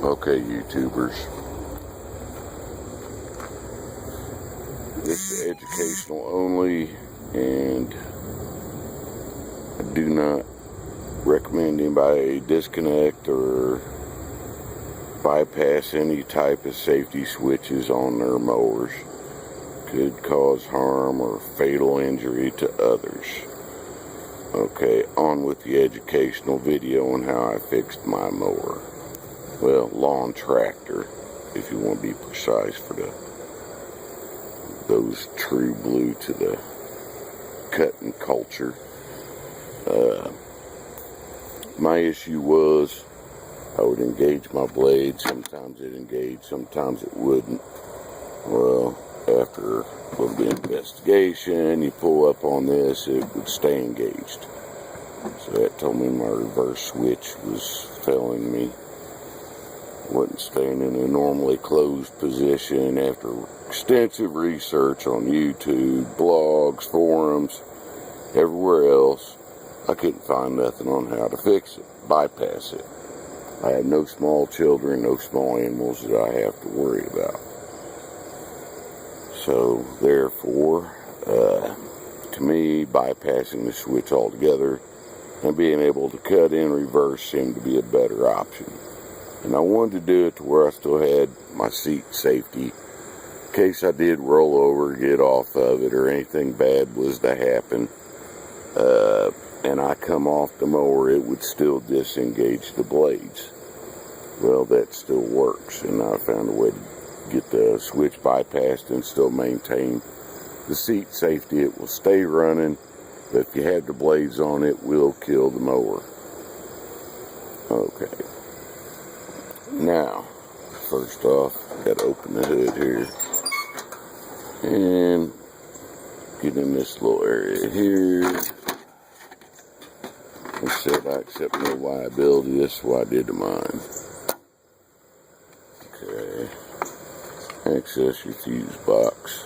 Okay, YouTubers, this is educational only, and I do not recommend anybody disconnect or bypass any type of safety switches on their mowers. Could cause harm or fatal injury to others. Okay, on with the educational video on how I fixed my mower. Well, lawn tractor, if you want to be precise, for those true blue to the cutting culture. My issue was I would engage my blade. Sometimes it engaged, sometimes it wouldn't. Well, after a little bit of investigation, you pull up on this, it would stay engaged. So that told me my reverse switch was failing me. Wasn't staying in a normally closed position. After extensive research on YouTube, blogs, forums, everywhere else, I couldn't find nothing on how to fix it, bypass it. I have no small children, no small animals that I have to worry about. So therefore, to me, bypassing the switch altogether and being able to cut in reverse seemed to be a better option. And I wanted to do it to where I still had my seat safety in case I did roll over, get off of it, or anything bad was to happen. And I come off the mower, it would still disengage the blades. Well, that still works, and I found a way to get the switch bypassed and still maintain the seat safety. It will stay running, but if you have the blades on, it will kill the mower. Okay. Now, first off, got to open the hood here and get in this little area here. I said I accept no liability. This is what I did to mine. Okay. Access your fuse box.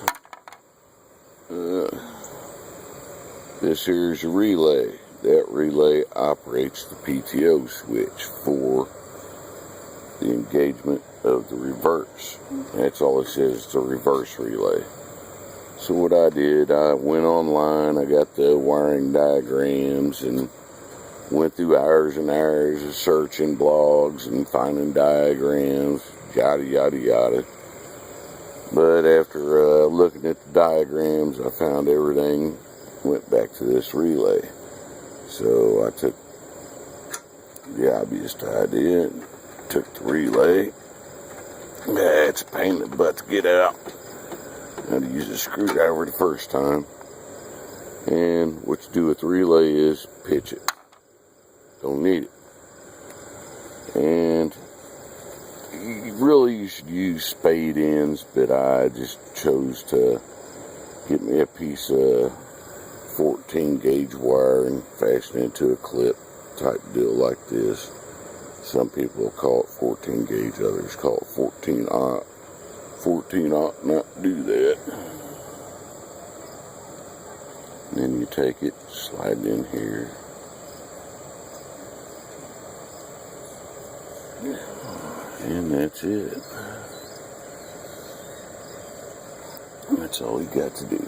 This here is a relay. That relay operates the PTO switch for the engagement of the reverse. That's all it says, it's a reverse relay. So what I did, I went online, I got the wiring diagrams and went through hours and hours of searching blogs and finding diagrams, yada yada yada. But after looking at the diagrams, I found everything went back to this relay. So I took the obvious idea and took the relay. It's a pain in the butt to get out. I had to use a screwdriver the first time. And what you do with the relay is pitch it. Don't need it. And you should use spade ends, but I just chose to get me a piece of 14 gauge wire and fashion it into a clip type deal like this. Some people call it 14 gauge, others call it 14-aught. 14-aught not do that. And then you take it, slide it in here. And that's it. That's all you got to do.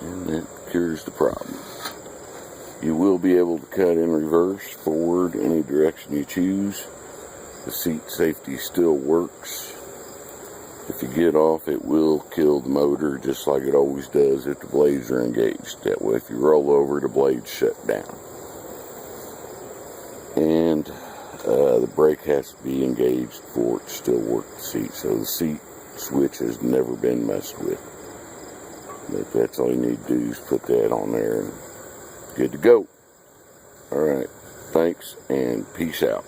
And that cures the problem. You will be able to cut in reverse, forward, any direction you choose. The seat safety still works. If you get off, it will kill the motor just like it always does if the blades are engaged. That way, if you roll over, the blades shut down. And the brake has to be engaged for it to still work the seat. So the seat switch has never been messed with. But that's all you need to do is put that on there and good to go. Alright, thanks and peace out.